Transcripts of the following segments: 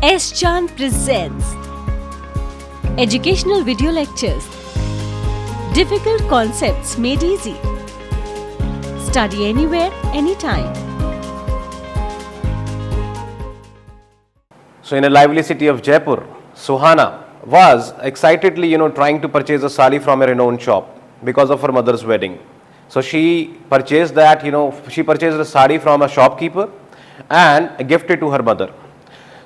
S. Chan presents educational video lectures. Difficult concepts made easy. Study anywhere, anytime. So in a lively city of Jaipur, Suhana was excitedly, trying to purchase a sari from a renowned shop because of her mother's wedding. So she purchased that, she purchased a sari from a shopkeeper and gifted to her mother.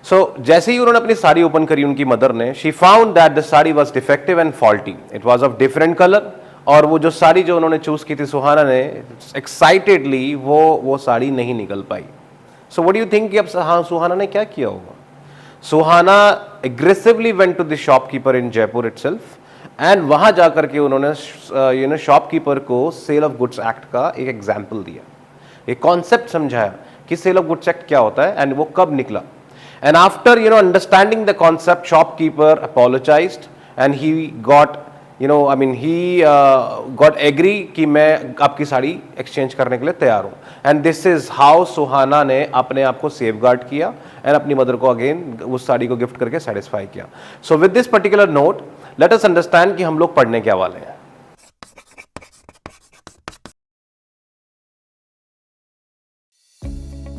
So जैसे ही उन्होंने अपनी sari open करी उनकी mother ने, she found that the sari was defective and faulty. It was of different color और वो जो साड़ी जो उन्होंने चूज की थी सुहाना ने, excitedly वो साड़ी नहीं निकल पाई. So what do you think कि अब सुहाना ने क्या किया होगा? सुहाना aggressively went to the shopkeeper in Jaipur itself and वहां जाकर के उन्होंने शॉपकीपर को सेल ऑफ गुड्स एक्ट का एक एग्जाम्पल दिया, एक कॉन्सेप्ट समझाया कि सेल ऑफ गुड्स एक्ट क्या होता है एंड वो कब निकला. And after understanding the concept, shopkeeper apologized and he got got agree कि मैं आपकी साड़ी exchange करने के लिए तैयार हूँ. And this is how सुहाना ने अपने आप को safeguard किया and अपनी मदर को again उस साड़ी को गिफ्ट करके satisfy किया. So with this particular note, let us understand कि हम लोग पढ़ने क्या वाले हैं.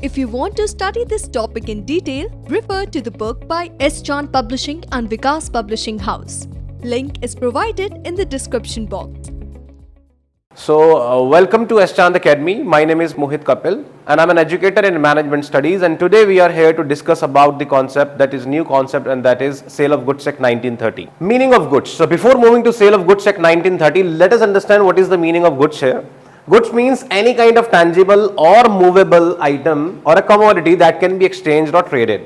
If you want to study this topic in detail, refer to the book by S. Chan Publishing and Vikas Publishing House. Link is provided in the description box. So, welcome to S. Chan Academy. My name is Mohit Kapil and I'm an educator in management studies, and today we are here to discuss about the concept that is new concept, and that is Sale of Goods Act 1930. Meaning of goods. So, before moving to Sale of Goods Act 1930, let us understand what is the meaning of goods here. Goods means any kind of tangible or movable item or a commodity that can be exchanged or traded.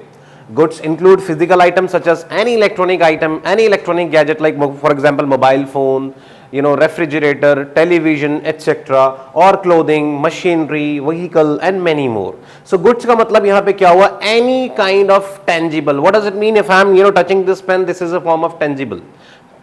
Goods include physical items such as any electronic item, any electronic gadget like for example mobile phone, refrigerator, television, etc. or clothing, machinery, vehicle and many more. So goods का मतलब यहाँ पे क्या हुआ? Any kind of tangible. What does it mean if I am touching this pen? This is a form of tangible.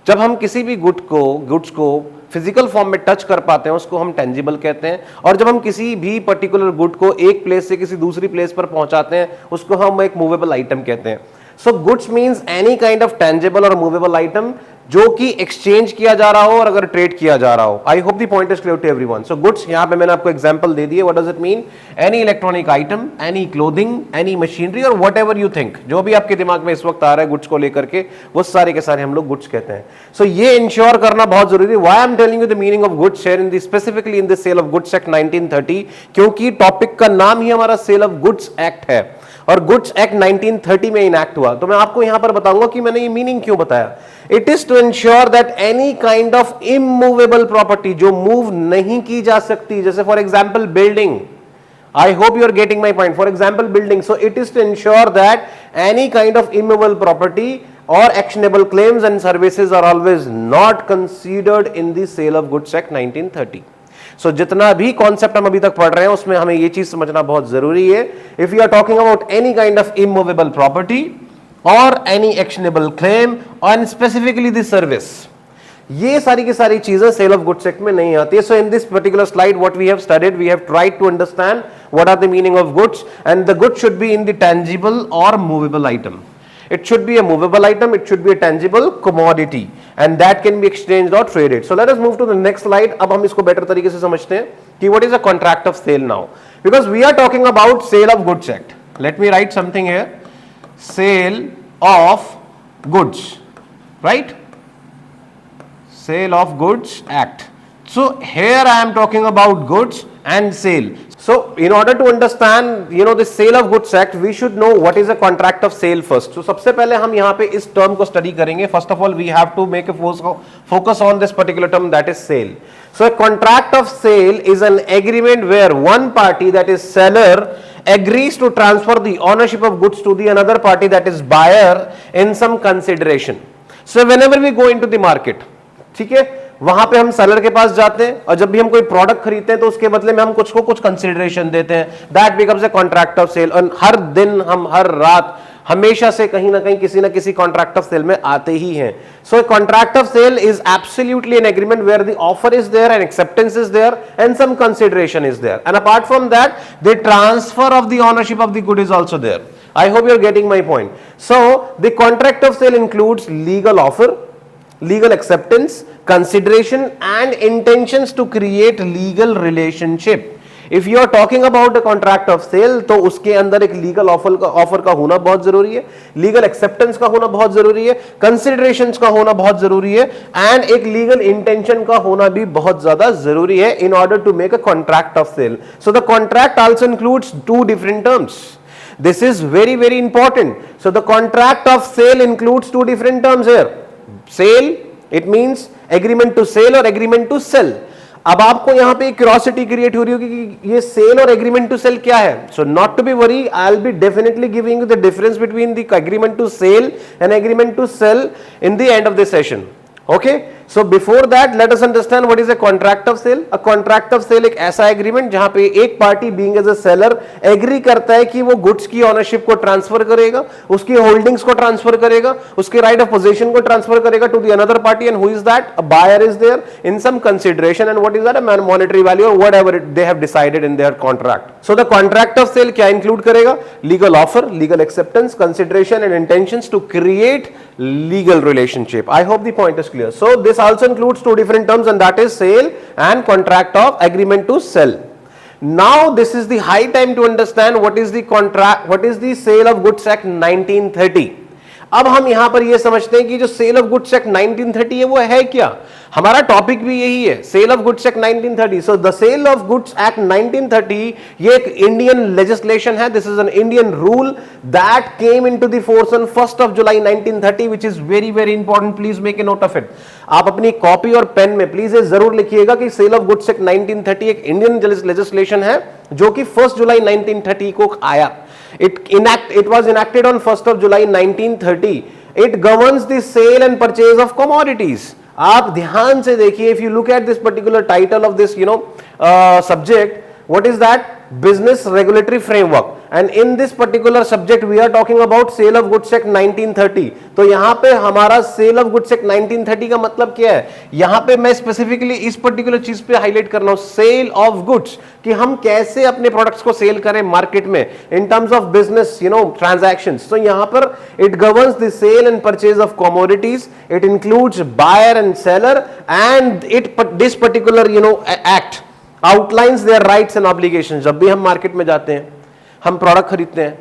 जब हम किसी भी गुड्स को फिजिकल फॉर्म में टच कर पाते हैं उसको हम टेंजिबल कहते हैं, और जब हम किसी भी पर्टिकुलर गुड को एक प्लेस से किसी दूसरी प्लेस पर पहुंचाते हैं उसको हम एक मूवेबल आइटम कहते हैं. So goods means any kind of tangible or movable item जो कि एक्सचेंज किया जा रहा हो और अगर ट्रेड किया जा रहा हो. I hope the point is clear to everyone. So goods यहां पे मैंने आपको एग्जांपल दे दिए. What does it mean? Any electronic item, any clothing, any machinery और व्हाटएवर यू थिंक, जो भी आपके दिमाग में इस वक्त आ रहा है गुड्स को लेकर के, वो सारे के सारे हम लोग गुड्स कहते हैं. सो ये इंश्योर करना बहुत जरूरी है. Why I am telling you the meaning of goods here in the specifically in the sale of goods act 1930, क्योंकि टॉपिक का नाम ही हमारा सेल ऑफ गुड्स एक्ट है और गुड्स एक्ट 1930 में इनैक्ट हुआ. तो मैं आपको यहां पर बताऊंगा कि मैंने ये मीनिंग क्यों बताया. It is to ensure that any kind of immovable property जो मूव नहीं की जा सकती, जैसे for example building. I hope you are getting my point. For example building. So it is to ensure that any kind of immovable property or actionable claims and services are always not considered in the sale of goods act 1930. So जितना भी concept हम अभी तक पढ़ रहे हैं उसमें हमें ये चीज समझना बहुत जरूरी है. If you are talking about any kind of immovable property और एनी एक्शनेबल क्लेम और स्पेसिफिकली द सर्विस, ये सारी की सारी चीजें सेल ऑफ गुड्स एक्ट में नहीं आती है. So in this particular slide what we have studied, we have tried to understand what are the meaning of goods, and the goods should be in the tangible or movable item. It should be a movable item, it should be a tangible commodity and that can be exchanged or traded. So let us move to the next slide. अब हम इसको better तरीके से समझते हैं कि what is a contract of sale now, because we are talking about sale of goods act. Let me write something here. Sale of goods, right? Sale of goods act. So here I am talking about goods and sale. So in order to understand the sale of goods act, we should know what is a contract of sale first. So सबसे पहले हम यहाँ पे इस term को study करेंगे. First of all we have to make a focus on this particular term, that is sale. So a contract of sale is an agreement where one party, that is seller, agrees to transfer the ownership of goods to the another party, that is buyer, in some consideration. So whenever we go into the market, ठीक है, वहां पे हम seller के पास जाते हैं और जब भी हम कोई प्रोडक्ट खरीदते हैं तो उसके बदले में हम कुछ कंसिडरेशन देते हैं. That becomes a contract of sale. और हर दिन हम हर रात हमेशा से कहीं ना कहीं किसी ना किसी कॉन्ट्रैक्ट ऑफ सेल में आते ही हैं. So contract of sale is absolutely an agreement where the offer is there and acceptance is there and some consideration is there, and apart from that the transfer of the ownership of the good is also there. I hope you're getting my point. So the contract of sale includes legal offer, legal acceptance, consideration and intentions to create legal relationship. If you are talking about a contract of sale, तो उसके अंदर एक legal offer का होना बहुत जरूरी है, legal acceptance का होना बहुत जरूरी है, कंसिडरेशंस का होना बहुत जरूरी है, एंड एक लीगल इंटेंशन का होना भी बहुत ज्यादा जरूरी है in order to make a contract of sale. So the contract also includes two different terms. This is very very important. So the contract of sale includes two different terms here. Sale, it means agreement to sell or agreement to sell. अब आपको यहां पे curiosity create हो रही होगी कि ये cell और एग्रीमेंट टू सेल क्या है. So not to be worry, I will be definitely giving you the difference between the agreement to sale and agreement to sale in the end of this session. Okay, so before that let us understand what is a contract of sale. A contract of sale एक ऐसा agreement जहां पे एक party being as a seller agree करता है कि वो goods की ओनरशिप को ट्रांसफर करेगा, उसकी होल्डिंग्स को ट्रांसफर करेगा, उसके राइट ऑफ पोजीशन को ट्रांसफर करेगा to the another party. And who is that? A buyer is there in some consideration. And what is that? A monetary value or whatever they have decided in their contract. So the contract of sale क्या include करेगा? Legal offer, legal acceptance, consideration and intentions to create legal relationship. I hope the point is clear. So this also includes two different terms, and that is sale and contract of agreement to sell. Now this is the high time to understand what is the contract, what is the Sale of Goods Act 1930. अब हम यहां पर यह समझते हैं कि जो cell of goods act 1930 है वो है क्या. हमारा टॉपिक भी यही है, sale of goods act 1930. So the sale of goods act 1930 ये एक इंडियन लेजिस्लेशन है. This is an Indian rule that came into the force on 1st of July 1930, which is very very important. Please make a note of it. आप अपनी copy और pen में please ये जरूर लिखिएगा कि सेल ऑफ गुड्स एक्ट 1930 एक Indian legislation है जो कि 1st July 1930 को आया. It was enacted on 1st of July 1930. It governs the sale and purchase of commodities. आप ध्यान से देखिए, if you look at this particular title of this subject, what is that? Business Regulatory Framework. And in this particular subject we are talking about Sale of Goods Act 1930. तो यहां पे हमारा Sale of Goods Act 1930 का मतलब क्या है? यहां पे मैं स्पेसिफिकली इस पर्टिकुलर चीज पे हाईलाइट कर रहा हूं, सेल ऑफ गुड्स, कि हम कैसे अपने प्रोडक्ट्स को सेल करें मार्केट में in terms of business transactions. तो यहां पर it governs the sale and purchase of commodities. It includes buyer and seller, and this particular act outlines their rights and obligations. जब भी हम मार्केट में जाते हैं, हम प्रोडक्ट खरीदते हैं,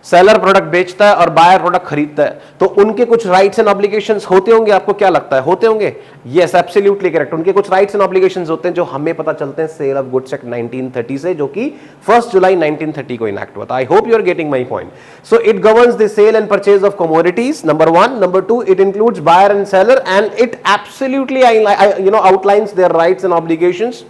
सेलर प्रोडक्ट बेचता है और बायर प्रोडक्ट खरीदता है, तो उनके कुछ राइट्स एंड ऑब्लिगेशंस होते होंगे. आपको क्या लगता है, होते होंगे? Yes, absolutely correct. उनके कुछ राइट्स एंड ऑब्लिगेशंस होते हैं जो हमें पता चलते हैं सेल ऑफ गुड्स एक्ट 1930 से, जो कि 1st July 1930 को इनैक्ट हुआ था. I hope you are getting my point. So it governs the sale and purchase of commodities, number 1. Number 2, it includes buyer and seller, and it absolutely outlines their rights and obligations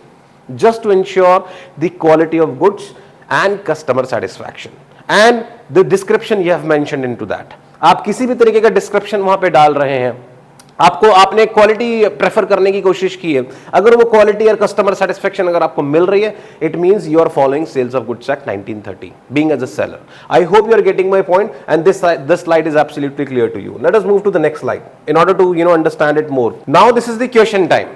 just to ensure the quality of goods and customer satisfaction. And the description you have mentioned into that. आप किसी भी तरीके का description वहां पे डाल रहे हैं, आपने क्वालिटी प्रेफर करने की कोशिश की है, अगर वो क्वालिटी और कस्टमर सेटिस्फेक्शन अगर आपको मिल रही है, it means you are following sales of goods act 1930 being as a seller. I hope you are getting my point, and this slide is absolutely clear to you. Let us move to the next slide in order to understand it more. Now this is the question time.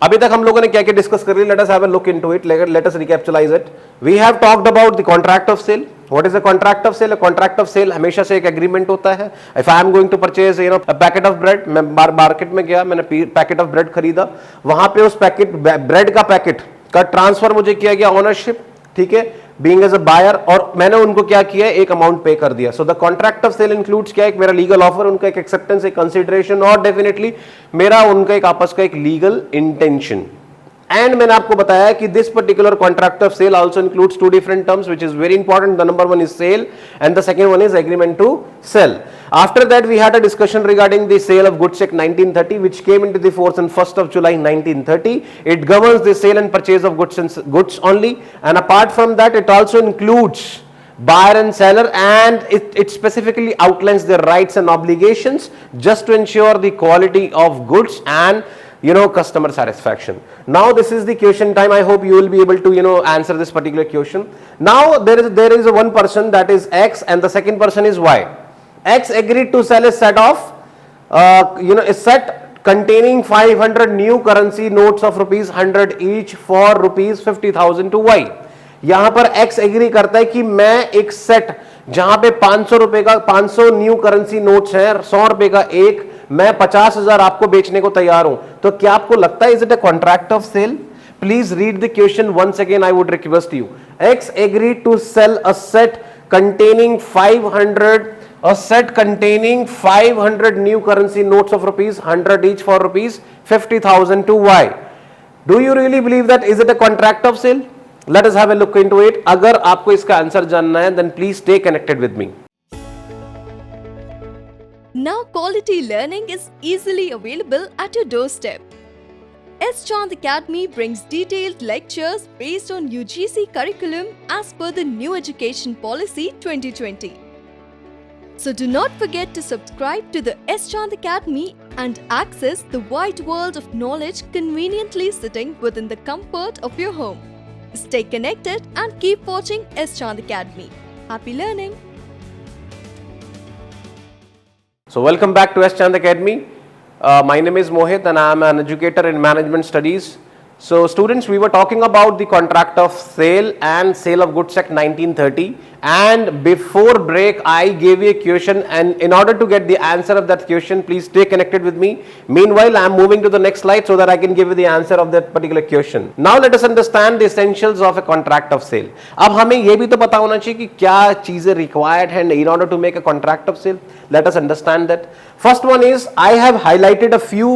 अभी तक हम लोगों ने क्या क्या discuss कर लिया? Let us have a look into it. Let us recapitulize it. We have talked about the contract of sale. What is a contract of sale? A contract of sale हमेशा से एक एग्रीमेंट होता है. If I am going to purchase a packet of bread, मैं market में गया, मैंने packet of bread खरीदा, वहां पे उस पैकेट ब्रेड का पैकेट का ट्रांसफर मुझे किया गया ओनरशिप, ठीक है, बीइंग एज अ बायर, और मैंने उनको क्या किया, एक अमाउंट पे कर दिया. So the contract of sale includes क्या, एक मेरा लीगल ऑफर, उनका एक एक्सेप्टेंस, एक कंसिडरेशन, और डेफिनेटली मेरा उनका एक आपस का एक लीगल इंटेंशन. एंड मैंने आपको बताया कि this particular contract of sale also includes two different terms, which is very important. The number 1 is sale and the second one is agreement to sell. After that we had a discussion regarding the Sale of Goods Act 1930, which came into the force on 1st of July 1930. It governs the sale and purchase of goods only, and apart from that it also includes buyer and seller, and it specifically outlines their rights and obligations just to ensure the quality of goods and customer satisfaction. Now this is the question time. I hope you will be able to answer this particular question. Now there is one person, that is X, and the second person is Y. X agreed to sell a set of a set containing 500 new currency notes of rupees 100 each for rupees 50,000 to Y. यहां पर X agree करता है कि मैं एक set जहां पे 500 रुपए का 500 न्यू करेंसी नोट्स हैं, 100 रुपए का एक, मैं 50,000 आपको बेचने को तैयार हूं, तो क्या आपको लगता है is it a contract of sale? Please read the question once again. I would request you. X agreed to sell a set containing 500 new currency notes of rupees 100 each for rupees 50,000 to Y. Do you really believe that? Is it a contract of sale? Let us have a look into it. अगर आपको इसका answer जानना है, then please stay connected with me. Now quality learning is easily available at your doorstep. S. Chand Academy brings detailed lectures based on UGC curriculum as per the New Education Policy 2020. So do not forget to subscribe to the S. Chand Academy and access the wide world of knowledge conveniently sitting within the comfort of your home. Stay connected and keep watching S. Chand Academy. Happy learning! So welcome back to S. Chand Academy. My name is Mohit and I am an educator in management studies. So students, we were talking about the contract of sale and sale of goods act 1930, and before break I gave you a question, and in order to get the answer of that question, please stay connected with me. Meanwhile, I am moving to the next slide so that I can give you the answer of that particular question. Now let us understand the essentials of a contract of sale. अब हमें ये भी तो पता होना चाहिए कि क्या चीजें required हैं in order to make a contract of sale. Let us understand that. First one is I have highlighted a few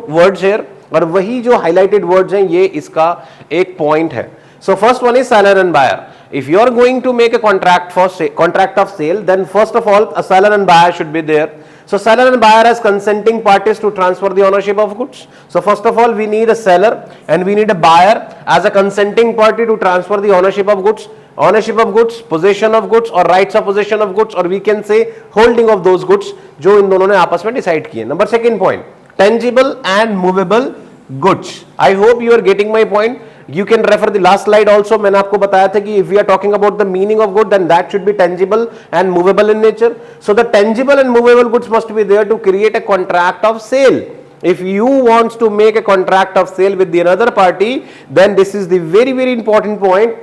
words here, और वही जो highlighted words हैं ये इसका एक point है. So first one is seller and buyer. If you are going to make a contract of sale, then first of all a seller and buyer should be there. So seller and buyer as consenting parties to transfer the ownership of goods. So first of all we need a seller and we need a buyer as a consenting party to transfer the ownership of goods. Ownership of goods, possession of goods or rights of possession of goods, or we can say holding of those goods जो इन दोनों ने आपस में decide किए. Number second point, tangible and movable goods. I hope you are getting my point. You can refer the last slide also. मैंने आपको बताया था कि if we are talking about the meaning of good, then that should be tangible and movable in nature. So the tangible and movable goods must be there to create a contract of sale. If you want to make a contract of sale with the another party, then this is the very important point,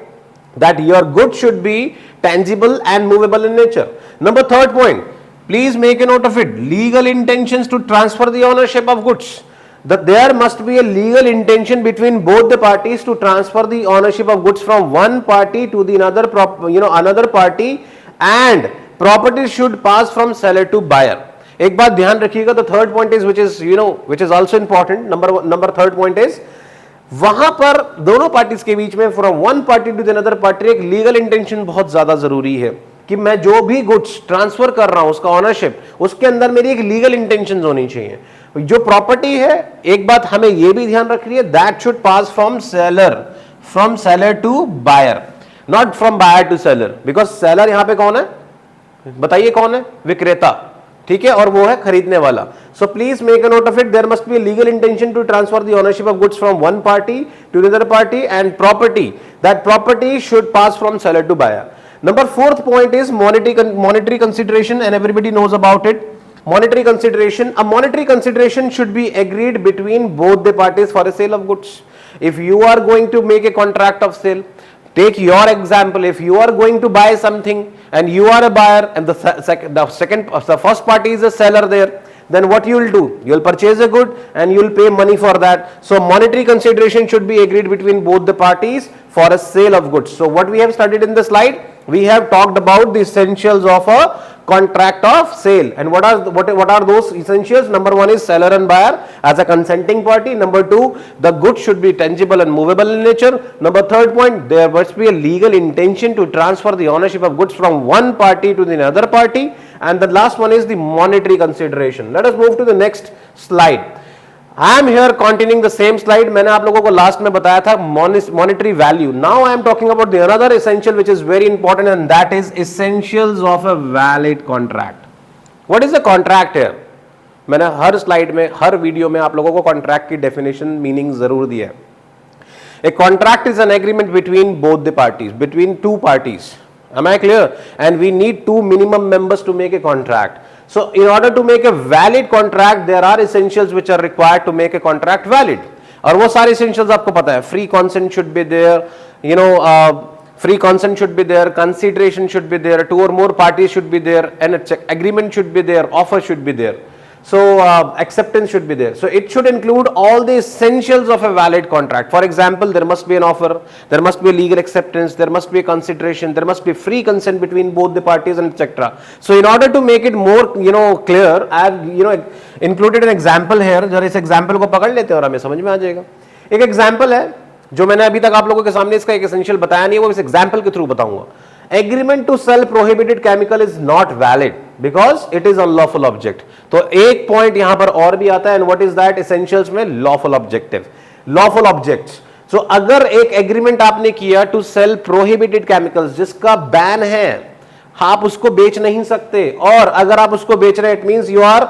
that your goods should be tangible and movable in nature. Number third point, please make a note of it. Legal intentions to transfer the ownership of goods. That there must be a legal intention between both the parties to transfer the ownership of goods from one party to the another party, and property should pass from seller to buyer. एक बात ध्यान रखिएगा, the third point is which is also important. Number third point is वहां पर दोनों parties के बीच में from one party to the another party एक लीगल इंटेंशन बहुत ज्यादा जरूरी है कि मैं जो भी गुड्स ट्रांसफर कर रहा हूं उसका ओनरशिप, उसके अंदर मेरी एक लीगल इंटेंशन होनी चाहिए. जो प्रॉपर्टी है, एक बात हमें यह भी ध्यान रखनी है, that should pass from seller to buyer, not from buyer to seller, because seller यहां पे कौन है, बताइए कौन है, विक्रेता, ठीक है, और वो है खरीदने वाला. So please make a note of it, there must be legal intention to transfer the ownership of goods from one party to the other party, and that property should pass from seller to buyer. Number fourth point is monetary consideration, and everybody knows about it. Monetary consideration. A monetary consideration should be agreed between both the parties for a sale of goods. If you are going to make a contract of sale, take your example. If you are going to buy something and you are a buyer and the first party is a seller there, then what you will do? You will purchase a good and you will pay money for that. So monetary consideration should be agreed between both the parties for a sale of goods. So what we have studied in the slide, we have talked about the essentials of a contract of sale. And what are those essentials? Number one is seller and buyer as a consenting party. Number two, the goods should be tangible and movable in nature. Number third point, there must be a legal intention to transfer the ownership of goods from one party to the other party. And the last one is the monetary consideration. Let us move to the next slide. I am here continuing the same slide. मैंने आप लोगों को last में बताया था monetary value. Now I am talking about the another essential which is very important, and that is essentials of a valid contract. What is a contract here? मैंने हर slide में, हर video में आप लोगों को कॉन्ट्रैक्ट की डेफिनेशन, मीनिंग जरूर दिया है. A contract is an agreement between both the parties, between two parties. Am I clear? And we need two minimum members to make a contract. So in order to make a valid contract, there are essentials which are required to make a contract valid. और वो सारे essentials आपको पता है. Free consent should be there, free consent should be there, consideration should be there, two or more parties should be there, and agreement should be there, offer should be there. So acceptance should be there. So it should include all the essentials of a valid contract. For example, there must be an offer, there must be a legal acceptance, there must be a consideration, there must be free consent between both the parties, and etc. So in order to make it more clear, I have included an example here. जरा इस example को पकड़ लेते हैं और हमें समझ में आ जाएगा. एक example है जो मैंने अभी तक आप लोगों के सामने इसका एक essential बताया नहीं है, वो इस example के थ्रू बताऊंगा. Agreement to sell prohibited chemical is not valid because it is unlawful object. तो एक पॉइंट यहां पर और भी आता है, and what is that? Essentials में lawful objective, lawful objects. So अगर एक एग्रीमेंट आपने किया to sell prohibited chemicals जिसका बैन है, आप उसको बेच नहीं सकते, और अगर आप उसको बेच रहे हैं it means you are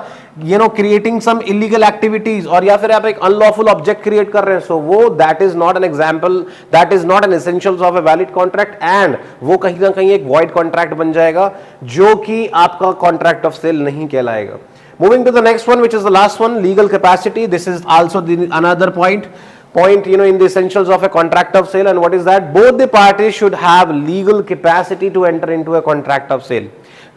creating some illegal activities, और या फिर आप एक अनलॉफुल ऑब्जेक्ट क्रिएट कर रहे हैं. सो वो that is not an example, that is not an essentials of a valid contract, and वो कहीं ना कहीं एक वॉइड कॉन्ट्रैक्ट बन जाएगा जो कि आपका कॉन्ट्रैक्ट ऑफ सेल नहीं कहलाएगा. Moving to the next one, which is the last one, legal capacity. This is also another point in the essentials of a contract of sale, and what is that? Both the parties should have legal capacity to enter into a contract of sale.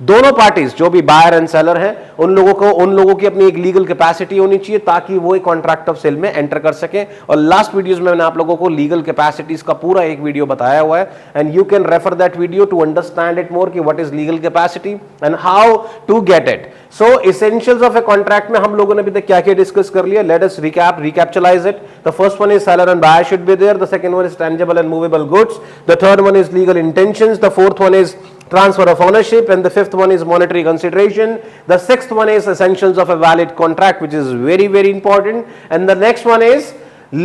दोनों parties जो भी buyer and seller हैं, उन लोगों की अपनी एक legal capacity होनी चाहिए ताकि वो एक कॉन्ट्रैक्ट ऑफ सेल में एंटर कर सके. और लास्ट वीडियोस में मैंने आप लोगों को लीगल कैपेसिटीज का पूरा एक वीडियो बताया हुआ है, and you can refer that video to understand it more कि what is legal capacity and how to get it. So essentials of a contract में हम लोगों ने अभी तक क्या क्या डिस्कस कर लिया. Let us recapitalize it. The first one is seller and buyer should be there. The second one is tangible and movable goods. The third one is legal intentions. The fourth one is transfer of ownership, and the fifth one is monetary consideration. The sixth one is essentials of a valid contract, which is very, very important, and the next one is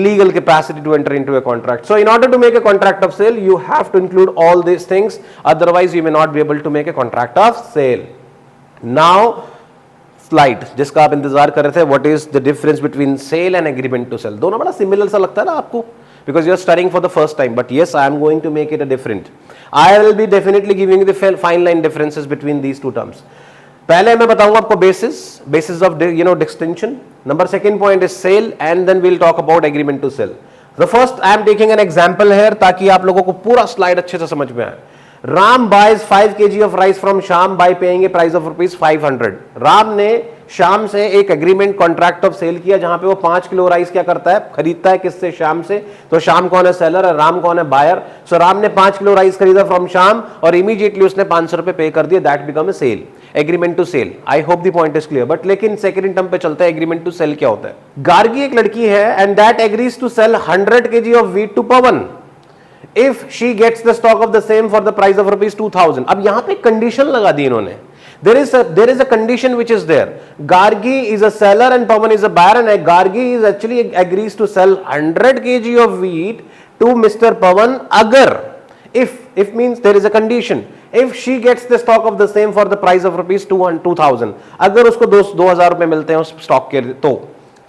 legal capacity to enter into a contract. So in order to make a contract of sale, you have to include all these things, otherwise you may not be able to make a contract of sale. Now slide जिसका आप इंतजार कर रहे थे, what is the difference between sale and agreement to sale. दोनों बड़ा similar सा लगता है ना आपको, because you are studying for the first time, but yes I am going to make it a different. I will be definitely giving the fine line differences between these two terms. पहले मैं बताऊंगा आपको basis of distinction. Number second point is sale, and then we will talk about agreement to sale. The first I am taking an example here ताकि आप लोगों को पूरा slide अच्छे से समझ में आए. Ram buys 5 kg of rice from Shyam by paying a price of ₹500. Ram ने श्याम से एक एग्रीमेंट कॉन्ट्रैक्ट ऑफ सेल किया जहां पे वो 5 किलो राइस क्या करता है, खरीदता है. किससे? श्याम से. तो श्याम कौन है? सेलर है. राम कौन है? बायर. सो राम ने 5 किलो राइस खरीदा फ्रॉम श्याम और इमीडिएटली उसने 500 रुपए पे कर दिए. That become a sale, agreement to sale. I hope the point is clear. But लेकिन सेकंड टर्म पे चलता है, एग्रीमेंट टू सेल क्या होता है. गार्गी एक लड़की है, and that agrees to sale 100 kg ऑफ wheat to Pawan if she gets the stock of the same for the price of ₹2,000. अब यहां पे कंडीशन लगा दी इन्होंने. there is a condition which is there. Gargi is a seller and Pawan is a buyer, and Gargi is actually agrees to sell 100 kg of wheat to Mr. Pawan agar if means there is a condition. If she gets the stock of the same for the price of ₹2,000, अगर उसको 2,000 रुपए मिलते हैं उस stock के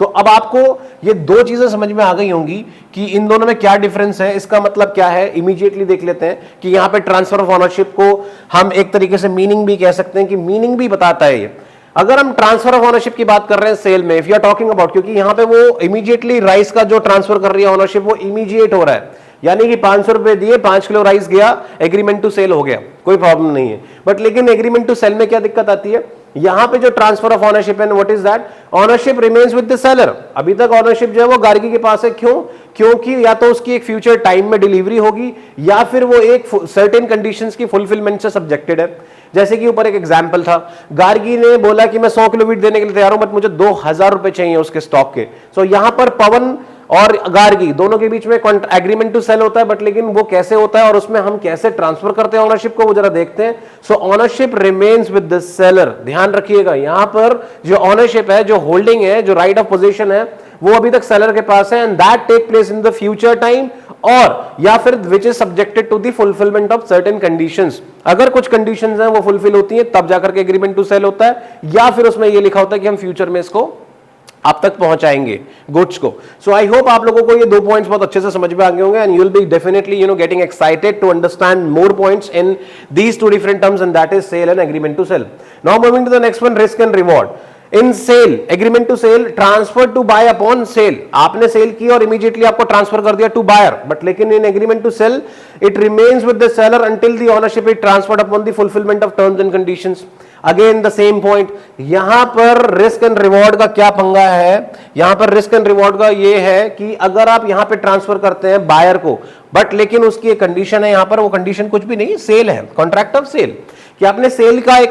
तो अब आपको ये दो चीजें समझ में आ गई होंगी कि इन दोनों में क्या डिफरेंस है. इसका मतलब क्या है, इमीडिएटली देख लेते हैं कि यहां पे ट्रांसफर ऑफ ओनरशिप को हम एक तरीके से मीनिंग भी कह सकते हैं कि मीनिंग भी बताता है ये. अगर हम ट्रांसफर ऑफ ओनरशिप की बात कर रहे हैं सेल में, if you are talking about, क्योंकि यहां पे वो इमीडिएटली राइस का जो ट्रांसफर कर रही है ओनरशिप वो इमीडिएट हो रहा है, यानी कि 500 रुपए दिए, 5 किलो राइस गया, एग्रीमेंट टू सेल हो गया, कोई प्रॉब्लम नहीं है. बट लेकिन एग्रीमेंट टू सेल में क्या दिक्कत आती है, यहां पे जो ट्रांसफर ऑफ ऑनरशिप है, what is that, ownership remains with the seller. अभी तक ऑनरशिप जो है वो गार्गी के पास है. क्यों? क्योंकि या तो उसकी एक फ्यूचर टाइम में डिलीवरी होगी या फिर वो एक सर्टेन कंडीशंस की फुलफिलमेंट से सब्जेक्टेड है. जैसे कि ऊपर एक एग्जांपल था, गार्गी ने बोला कि मैं 100 किलो व्हीट देने के लिए तैयार हूं, बट मुझे 2,000 रुपए चाहिए उसके स्टॉक के. सो यहां पर पवन और गार्गी दोनों के बीच में एग्रीमेंट टू सेल होता है, बट लेकिन वो कैसे होता है और उसमें हम कैसे ट्रांसफर करते हैं ऑनरशिप को, वो जरा देखते हैं. So ownership remains with the seller. ध्यान रखिएगा, यहां पर जो ऑनरशिप है, जो होल्डिंग है, जो राइट ऑफ पोजीशन है, वो अभी तक सेलर के पास है, and that take place in the future time, और या फिर which is subjected to the fulfilment of certain conditions. अगर कुछ कंडीशंस हैं वो फुलफिल होती हैं तब जाकर के एग्रीमेंट टू सेल होता है, या फिर उसमें ये लिखा होता है कि हम फ्यूचर में इसको आप तक पहुंचाएंगे गुड्स को. सो आई होप आप लोगों को ये दो पॉइंट्स बहुत अच्छे से समझ में आ गए होंगे, and you will be definitely getting excited to understand more points in these two different terms, and that is sale and agreement to sale. Now moving to the next one, risk and reward. In sale, agreement to sale, transfer to buy upon sale, आपने sale की और immediately आपको transfer कर दिया to buyer, but लेकिन in agreement to sale it remains with the seller until the ownership is transferred upon the fulfilment of terms and conditions. Again the same point, यहां पर risk and reward का क्या पंगा है, यहां पर risk and reward का ये है कि अगर आप यहां पे ट्रांसफर करते हैं बायर को, बट लेकिन उसकी एक कंडीशन है, यहां पर वो कंडीशन कुछ भी नहीं, सेल है, कॉन्ट्रैक्ट ऑफ सेल, कि आपने सेल का एक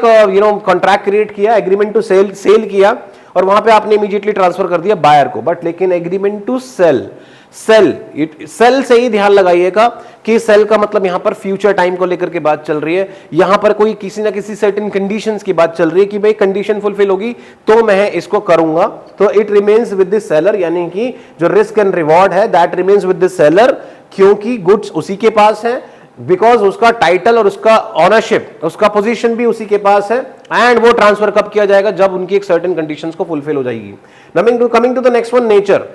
कॉन्ट्रैक्ट क्रिएट किया, एग्रीमेंट टू सेल सेल किया और वहां पे आपने इमीडिएटली ट्रांसफर कर दिया बायर को, बट लेकिन एग्रीमेंट टू सेल, सेल से ही ध्यान लगाइएगा कि सेल का मतलब यहां पर फ्यूचर टाइम को लेकर के बात चल रही है, यहां पर कोई किसी ना किसी सर्टेन कंडीशंस की बात चल रही है कि भाई कंडीशन फुलफिल होगी तो मैं इसको करूंगा, तो it remains with the seller, यानी कि जो रिस्क एंड रिवॉर्ड है that remains with the seller, क्योंकि गुड्स उसी के पास है, बिकॉज उसका टाइटल और उसका ऑनरशिप, उसका पोजीशन भी उसी के पास है, एंड वो ट्रांसफर कब किया जाएगा, जब उनकी एक सर्टेन कंडीशंस को फुलफिल हो जाएगी। Coming to the next one, nature.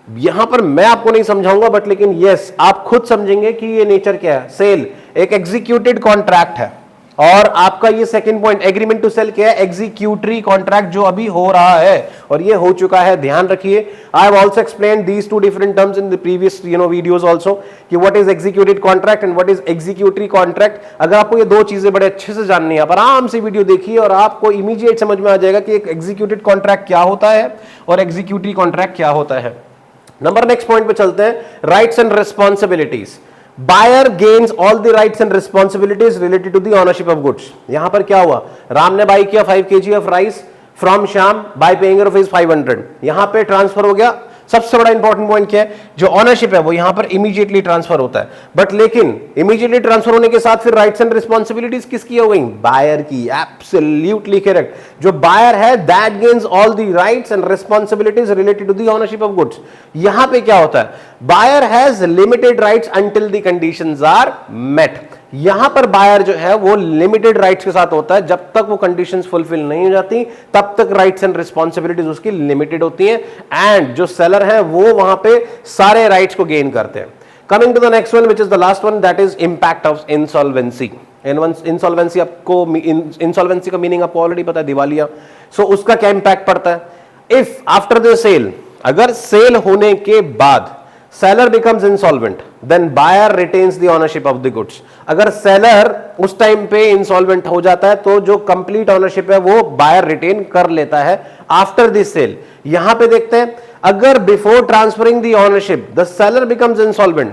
यहां पर मैं आपको नहीं समझाऊंगा, बट लेकिन यस आप खुद समझेंगे कि ये नेचर क्या है। सेल एक एग्जीक्यूटेड कॉन्ट्रैक्ट है, और आपका ये second point agreement to sale क्या है, एग्जीक्यूटरी कॉन्ट्रैक्ट जो अभी हो रहा है और ये हो चुका है, ध्यान रखिए। I have also explained these two different terms in the previous videos also, कि what is executed contract and what is executory contract. अगर आपको ये दो चीजें बड़े अच्छे से जाननी है, आप आराम से वीडियो देखिए और आपको इमीडिएट समझ में आ जाएगा कि एक एग्जीक्यूटेड कॉन्ट्रैक्ट क्या होता है और एग्जीक्यूटरी कॉन्ट्रैक्ट क्या होता है। नंबर नेक्स्ट पॉइंट पे चलते हैं, rights and responsibilities. Buyer gains all the rights and responsibilities related to the ownership of goods. यहां पर क्या हुआ, राम ने बाई किया 5 kg of rice from Shyam bye paying rupees 500, यहां पे ट्रांसफर हो गया। सबसे बड़ा इंपॉर्टेंट पॉइंट क्या है, जो ओनरशिप है वो यहां पर इमीडिएटली ट्रांसफर होता है, बट लेकिन इमीडिएटली ट्रांसफर होने के साथ फिर राइट्स एंड रिस्पॉन्सिबिलिटीज किसकी हो गई, बायर की। एब्सोल्युटली करेक्ट, जो बायर है that gains all the rights and responsibilities related to the ownership of goods. यहां पे क्या होता है, buyer has limited rights until the conditions are met. यहां पर बायर जो है वो लिमिटेड राइट्स के साथ होता है, जब तक वो कंडीशंस फुलफिल नहीं हो जाती तब तक राइट्स एंड रिस्पॉन्सिबिलिटीज उसकी लिमिटेड होती हैं, एंड जो सेलर है वो वहां पे सारे राइट्स को गेन करते हैं। Coming to the next one which is the last one, that is impact of insolvency. Insolvency आपको, इंसॉल्वेंसी का मीनिंग आपको ऑलरेडी पता है, दिवालिया। सो उसका क्या इंपैक्ट पड़ता है, इफ आफ्टर द सेल, अगर सेल होने के बाद seller becomes insolvent, then buyer retains the ownership of the goods। अगर seller उस टाइम पे insolvent हो जाता है तो जो complete ownership है वो buyer retain कर लेता है after the sale। यहां पे देखते हैं, अगर before transferring the ownership the seller becomes insolvent,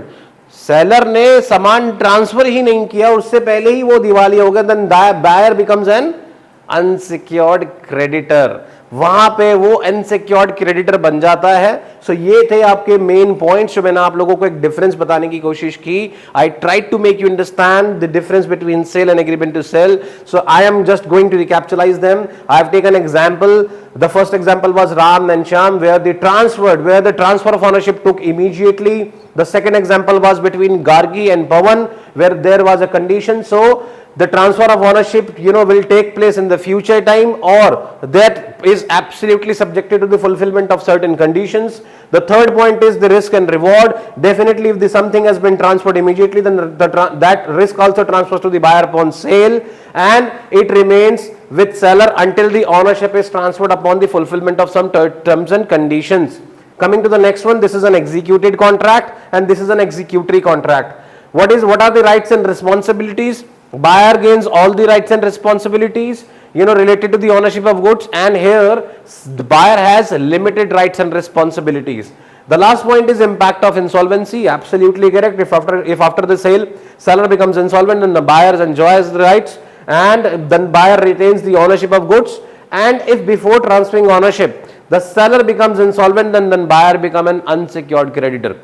seller ने सामान ट्रांसफर ही नहीं किया, उससे पहले ही वो दिवालिया हो गया, then buyer becomes an unsecured creditor। वहां पे वो अनसिक्योर्ड क्रेडिटर बन जाता है। सो ये थे आपके मेन पॉइंट्स जो मैंने आप लोगों को एक डिफरेंस बताने की कोशिश की। I tried to make you understand the difference between sale and agreement to sale. So I am just going to recapitulize them. I have taken example. The first example was Ram and Shyam, where the transfer of ownership took immediately. The second example was between Gargi and Pawan, where there was a condition. So the transfer of ownership, will take place in the future time, or that is absolutely subjected to the fulfillment of certain conditions. The third point is the risk and reward. Definitely, if something has been transferred immediately, then that risk also transfers to the buyer upon sale, and it remains with seller until the ownership is transferred upon the fulfillment of some terms and conditions. Coming to the next one, this is an executed contract and this is an executory contract. What are the rights and responsibilities? Buyer gains all the rights and responsibilities related to the ownership of goods, and here the buyer has limited rights and responsibilities. The last point is impact of insolvency. Absolutely correct. If after the sale seller becomes insolvent, then the buyer enjoys the rights, and then buyer retains the ownership of goods. And if before transferring ownership the seller becomes insolvent, then buyer become an unsecured creditor.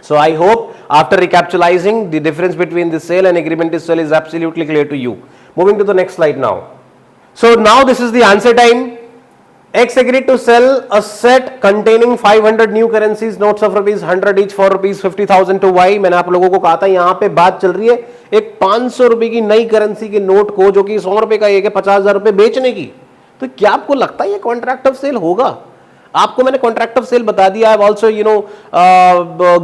So I hope after recapitalizing, the difference between the sale and agreement to sell is absolutely clear to you. Moving to the next slide now. So now this is the answer time. X agreed to sell a set containing 500 new currencies, notes of rupees 100 each for rupees 50,000 to Y। मैंने आप लोगों को कहा था यहाँ पे बात चल रही है एक 500 रुपए की नई करेंसी के नोट को, जो कि 100 रुपए का एक है, 50,000 रुपए बेचने की। तो क्या आपको लगता है ये कॉन्ट्रैक्ट ऑफ सेल होगा? आपको मैंने कॉन्ट्रैक्ट ऑफ सेल बता दिया. आई have also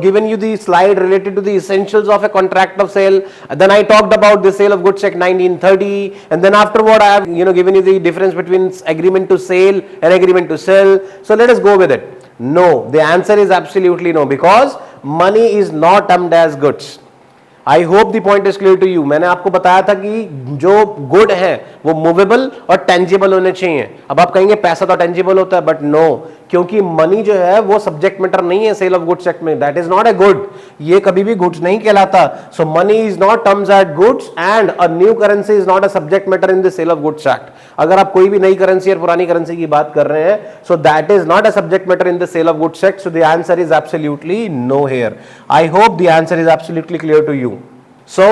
given you the slide related to the essentials of a contract of sale. Then I talked about the sale of goods act 1930, and then afterward I have given you the difference between agreement to sale and agreement to sell. So let us go with it. No, the answer is absolutely no, because money is not termed as goods. I hope the point is clear to you. मैंने आपको बताया था कि जो good है वो movable और tangible होने चाहिए. अब आप कहेंगे पैसा तो टेंजिबल होता है, बट नो, क्योंकि मनी जो है वो सब्जेक्ट मैटर नहीं है सेल ऑफ गुड्स एक्ट में. That is not a good. ये कभी भी गुड्स नहीं कहलाता. So money is not terms at goods and a new currency is not a subject matter in the sale of goods act. अगर आप कोई भी नई करेंसी और पुरानी करेंसी की बात कर रहे हैं, so that is not a subject matter in the sale of goods act. So the answer is absolutely no here. I hope the answer is absolutely clear to you. So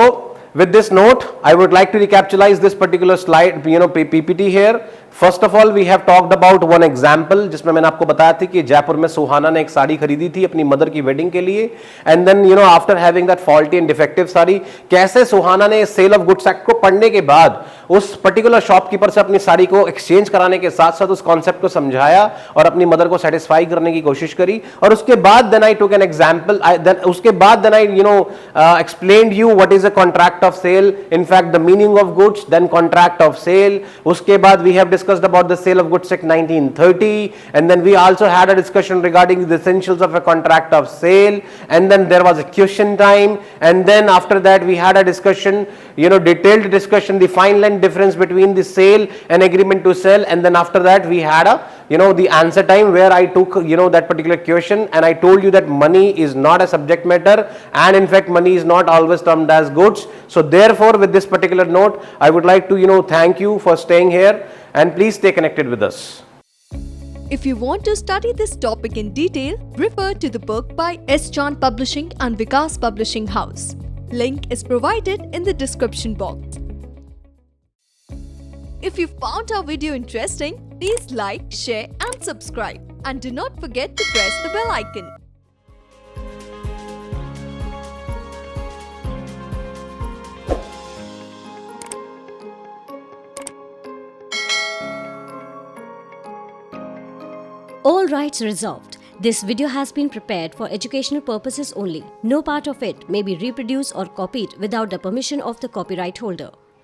with this note, I would like to recapitalize this particular slide, PPT here. First of all we have talked about one example, जिसमें मैंने आपको बताया था कि जयपुर में सुहाना ने एक साड़ी खरीदी थी अपनी मदर की वेडिंग के लिए. And then after having that faulty and defective sari, कैसे सुहाना ने सेल ऑफ गुड्स एक्ट को पढ़ने के बाद उस पर्टिकुलर शॉपकीपर से अपनी साड़ी को एक्सचेंज कराने के साथ साथ उस कॉन्सेप्ट को समझाया और अपनी मदर को सेटिस्फाई करने की कोशिश करी. और उसके बाद then I took an example, उसके बाद then I explained you what is a contract of sale, in fact the meaning of goods, then contract of sale. उसके बाद we have discussed about the sale of goods act 1930, and then we also had a discussion regarding the essentials of a contract of sale, and then there was a question time, and then after that we had a discussion, detailed discussion, the fine line difference between the sale and agreement to sell, and then after that we had a the answer time where I took that particular question and I told you that money is not a subject matter, and in fact money is not always termed as goods. So therefore with this particular note I would like to thank you for staying here, and please stay connected with us. If you want to study this topic in detail, refer to the book by S. Chand Publishing and Vikas Publishing House. Link is provided in the description box. If you found our video interesting, please like, share and subscribe. And do not forget to press the bell icon. All rights reserved. This video has been prepared for educational purposes only. No part of it may be reproduced or copied without the permission of the copyright holder.